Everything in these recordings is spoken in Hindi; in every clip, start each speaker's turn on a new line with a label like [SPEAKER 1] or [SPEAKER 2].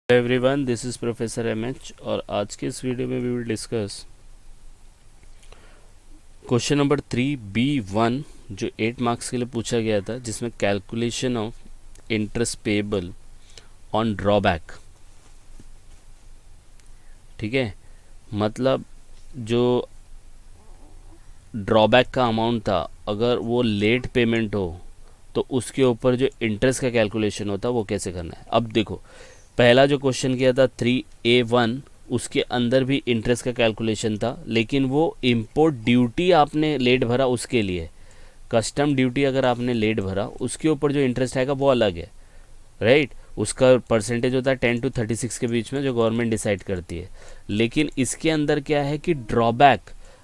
[SPEAKER 1] Everyone, this is professor MH और आज के इस वीडियो में we will discuss question number 3B1 जो 8 मार्क्स के लिए पूछा गया था, जिसमें calculation of interest payable on drawback. ठीक है, मतलब जो ड्रॉबैक का अमाउंट था, अगर वो लेट पेमेंट हो तो उसके ऊपर जो इंटरेस्ट का कैलकुलेशन होता है वो कैसे करना है। अब देखो, पहला जो क्वेश्चन किया था 3A1, उसके अंदर भी इंटरेस्ट का कैलकुलेशन था, लेकिन वो इम्पोर्ट ड्यूटी आपने लेट भरा उसके लिए। कस्टम ड्यूटी अगर आपने लेट भरा उसके ऊपर जो इंटरेस्ट आएगा वो अलग है, राइट। उसका परसेंटेज होता है 10 to 36 के बीच में, जो गवर्नमेंट डिसाइड करती है। लेकिन इसके अंदर क्या है कि ड्रॉबैक,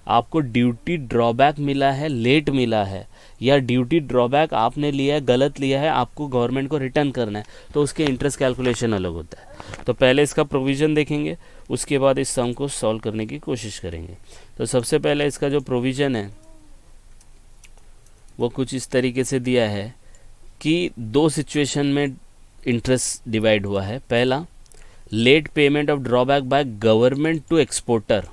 [SPEAKER 1] आपको ड्यूटी ड्रॉबैक मिला है, लेट मिला है, या ड्यूटी ड्रॉबैक आपने लिया है, गलत लिया है, आपको गवर्नमेंट को रिटर्न करना है, तो उसके इंटरेस्ट कैलकुलेशन अलग होता है। तो पहले इसका प्रोविज़न देखेंगे, उसके बाद इस सम को सॉल्व करने की कोशिश करेंगे। तो सबसे पहले इसका जो प्रोविज़न है वो कुछ इस तरीके से दिया है कि दो सिचुएशन में इंटरेस्ट डिवाइड हुआ है। पहला, late payment of drawback by government to exporter,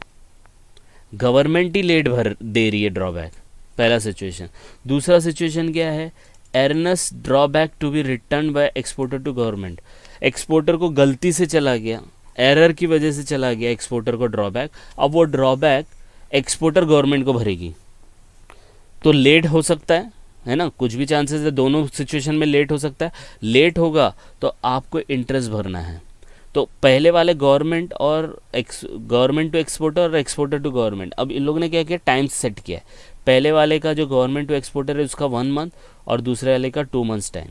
[SPEAKER 1] government ही लेट भर दे रही है ड्रॉबैक, पहला सिचुएशन। दूसरा सिचुएशन क्या है, earns drawback to be return by exporter to government, exporter को गलती से चला गया, एरर की वजह से चला गया एक्सपोर्टर को ड्रॉबैक, अब वो ड्रॉबैक एक्सपोर्टर गवर्नमेंट को भरेगी। तो लेट हो सकता है ना, कुछ भी चांसेस है, दोनों सिचुएशन में लेट हो सकता है। लेट होगा तो आपको इंटरेस्ट भरना है। तो पहले वाले गवर्नमेंट और गवर्नमेंट टू एक्सपोर्टर और एक्सपोर्टर टू गवर्नमेंट, अब इन लोगों ने क्या किया, टाइम सेट किया है। पहले वाले का जो गवर्नमेंट टू एक्सपोर्टर है उसका 1 मंथ और दूसरे वाले का 2 months time.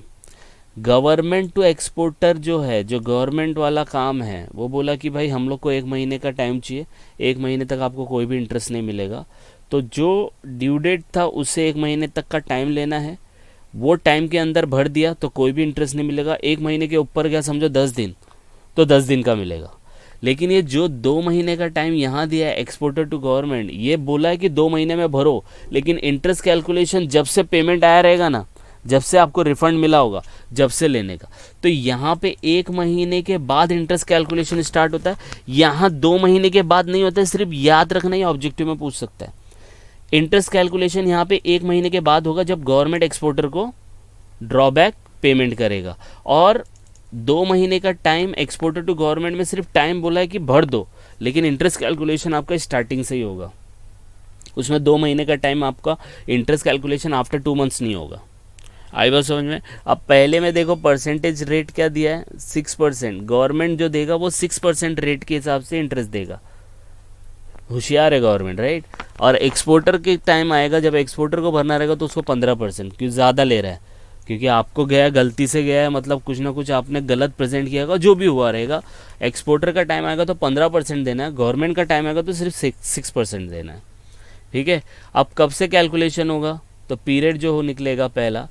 [SPEAKER 1] Government to exporter जो है, जो गवर्नमेंट वाला काम है, वो बोला कि भाई हम लोग को 1 महीने का टाइम चाहिए, 1 महीने तक आपको कोई भी इंटरेस्ट नहीं मिलेगा। तो जो ड्यू डेट था उससे 1 महीने तक का टाइम लेना है, वो टाइम के अंदर भर दिया तो कोई भी इंटरेस्ट नहीं मिलेगा। 1 महीने के ऊपर गया, समझो 10 दिन, तो 10 दिन का मिलेगा। लेकिन ये जो 2 महीने का टाइम यहाँ दिया है एक्सपोर्टर टू गवर्नमेंट, ये बोला है कि 2 महीने में भरो, लेकिन इंटरेस्ट कैलकुलेशन जब से पेमेंट आया रहेगा ना, जब से आपको रिफंड मिला होगा, जब से लेने का, तो यहाँ पे 1 महीने के बाद इंटरेस्ट कैलकुलेशन स्टार्ट होता है। यहाँ 2 महीने के बाद नहीं होता है, सिर्फ याद रखना, ये ऑब्जेक्टिव में पूछ सकता है। इंटरेस्ट कैलकुलेशन यहाँ पे 1 महीने के बाद होगा जब गवर्नमेंट एक्सपोर्टर को ड्रॉबैक पेमेंट करेगा, और 2 महीने का टाइम एक्सपोर्टर टू गवर्नमेंट में सिर्फ टाइम बोला है कि भर दो, लेकिन इंटरेस्ट कैलकुलेशन आपका स्टार्टिंग से ही होगा। उसमें 2 महीने का टाइम आपका इंटरेस्ट कैलकुलेशन आफ्टर 2 मंथ्स नहीं होगा। आई बात समझ में। अब पहले में देखो परसेंटेज रेट क्या दिया है, 6%। गवर्नमेंट जो देगा वो 6% रेट के हिसाब से इंटरेस्ट देगा, होशियार है गवर्नमेंट, राइट। और एक्सपोर्टर के टाइम आएगा जब एक्सपोर्टर को भरना रहेगा तो उसको 15%, क्योंकि ज़्यादा ले रहा है, क्योंकि आपको गया, गलती से गया है, मतलब कुछ ना कुछ आपने गलत प्रेजेंट किया होगा, जो भी हुआ रहेगा। एक्सपोर्टर का टाइम आएगा तो 15% देना है, गवर्नमेंट का टाइम आएगा तो सिर्फ 6% देना है। ठीक है। अब कब से कैलकुलेशन होगा, तो पीरियड जो हो निकलेगा पहला,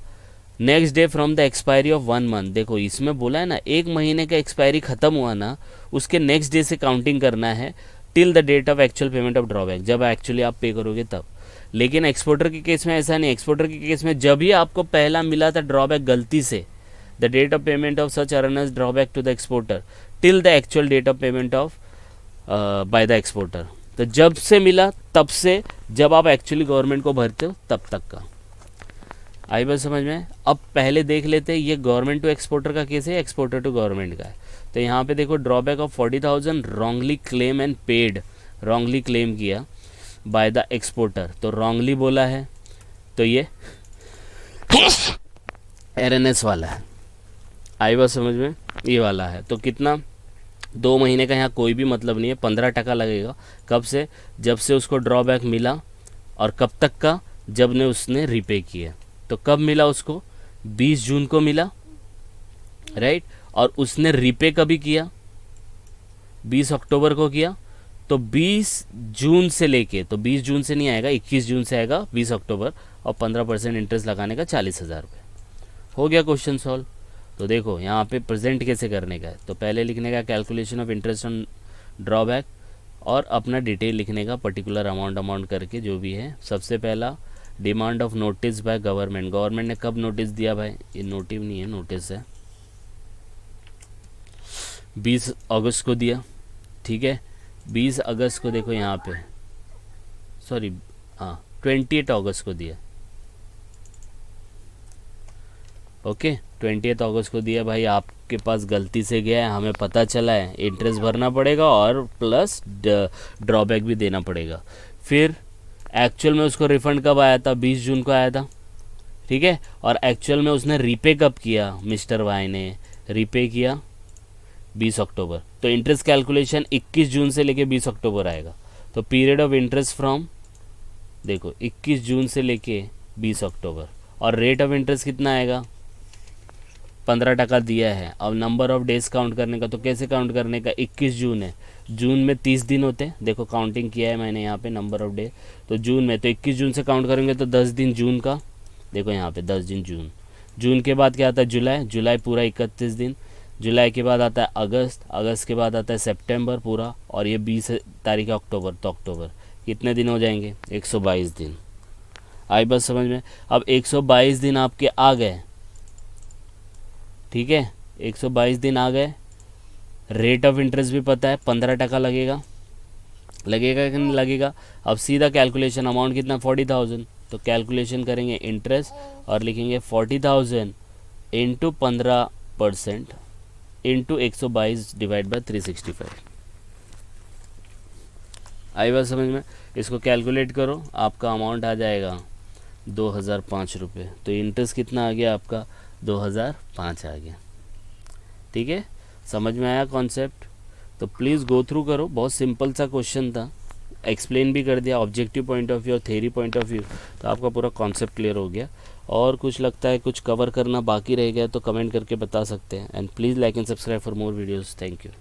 [SPEAKER 1] next day from the expiry of 1 month. देखो इसमें बोला है ना, 1 महीने का एक्सपायरी खत्म हुआ ना, उसके नेक्स्ट डे से काउंटिंग करना है, till the date of actual payment of drawback, जब एक्चुअली आप पे करोगे तब। लेकिन एक्सपोर्टर के केस में ऐसा नहीं, एक्सपोर्टर के केस में जब ही आपको पहला मिला था ड्रॉबैक गलती से, the date of payment of such erroneous drawback to the exporter till the actual date of payment of by the exporter. तो जब से मिला तब से जब आप एक्चुअली गवर्नमेंट को भरते हो तब तक का। आई बात समझ में। अब पहले देख लेते हैं, ये गवर्नमेंट टू एक्सपोर्टर का केस है, एक्सपोर्टर टू गवर्नमेंट का है। तो यहाँ पे देखो, drawback of 40,000 wrongly claim and paid, wrongly claim किया बाय द एक्सपोर्टर, तो रॉन्गली बोला है, तो ये एरएनएस वाला है। आई बात समझ में, ये वाला है। तो कितना, 2 महीने का यहाँ कोई भी मतलब नहीं है, 15% लगेगा। कब से, जब से उसको ड्रॉबैक मिला, और कब तक का, जब ने उसने रीपे किया। तो कब मिला उसको, 20 जून को मिला, राइट। और उसने रीपे कभी किया, 20 अक्टूबर को किया। तो 20 जून से लेके, तो 20 जून से नहीं आएगा, 21 जून से आएगा 20 अक्टूबर, और 15% इंटरेस्ट लगाने का 40,000 रुपये। हो गया क्वेश्चन सॉल्व। तो देखो यहाँ पे प्रेजेंट कैसे करने का है, तो पहले लिखने का calculation of interest on drawback, और अपना डिटेल लिखने का, पर्टिकुलर अमाउंट करके जो भी है। सबसे पहला, demand of notice by government, government ने कब नोटिस दिया भाई, ये नोटिव नहीं है, नोटिस है। 20 अगस्त को दिया, ठीक है। 20 अगस्त को देखो यहाँ पे, सॉरी हाँ 28 अगस्त को दिया, ओके 28 अगस्त को दिया। भाई आपके पास गलती से गया है, हमें पता चला है, इंटरेस्ट भरना पड़ेगा और प्लस ड्रॉबैक भी देना पड़ेगा। फिर एक्चुअल में उसको रिफ़ंड कब आया था? 20 जून को आया था, ठीक है। और एक्चुअल में उसने रीपे कब किया? मिस्टर वाई ने रीपे किया 20 अक्टूबर। तो इंटरेस्ट कैलकुलेशन 21 जून से लेके 20 अक्टूबर आएगा। तो पीरियड ऑफ इंटरेस्ट फ्रॉम, देखो 21 जून से लेके 20 अक्टूबर। और रेट ऑफ इंटरेस्ट कितना आएगा? 15% दिया है। अब नंबर ऑफ डेज काउंट करने का, तो कैसे काउंट करने का? 21 जून है, जून में 30 दिन होते हैं, देखो काउंटिंग किया है मैंने यहाँ पे नंबर ऑफ डे। तो जून में, तो 21 जून से काउंट करेंगे तो 10 दिन जून का, देखो यहाँ पे 10 दिन जून। जून के बाद क्या आता है? जुलाई, जुलाई पूरा 31 दिन। जुलाई के बाद आता है अगस्त, अगस्त के बाद आता है सितंबर पूरा, और ये 20 तारीख अक्टूबर, तो अक्टूबर कितने दिन हो जाएंगे? 122 दिन। आई बात समझ में? अब 122 दिन आपके आ गए, ठीक है, 122 दिन आ गए। रेट ऑफ इंटरेस्ट भी पता है 15% लगेगा, लगेगा कि नहीं लगेगा? अब सीधा कैलकुलेशन, अमाउंट कितना? 40,000। तो कैलकुलेशन करेंगे इंटरेस्ट और लिखेंगे 40,000 इंटू 15% इंटू 122 डिवाइड बाई 365। आई बात समझ में? इसको कैलकुलेट करो, आपका अमाउंट आ जाएगा 2005 रुपये। तो इंटरेस्ट कितना आ गया आपका? 2005 आ गया, ठीक है। समझ में आया कॉन्सेप्ट? तो प्लीज़ गो थ्रू करो, बहुत सिंपल सा क्वेश्चन था, एक्सप्लेन भी कर दिया ऑब्जेक्टिव पॉइंट ऑफ व्यू और थेरी पॉइंट ऑफ व्यू, तो आपका पूरा कॉन्सेप्ट क्लियर हो गया। और कुछ लगता है कुछ कवर करना बाकी रह गया तो कमेंट करके बता सकते हैं। And please like and subscribe for more videos. Thank you.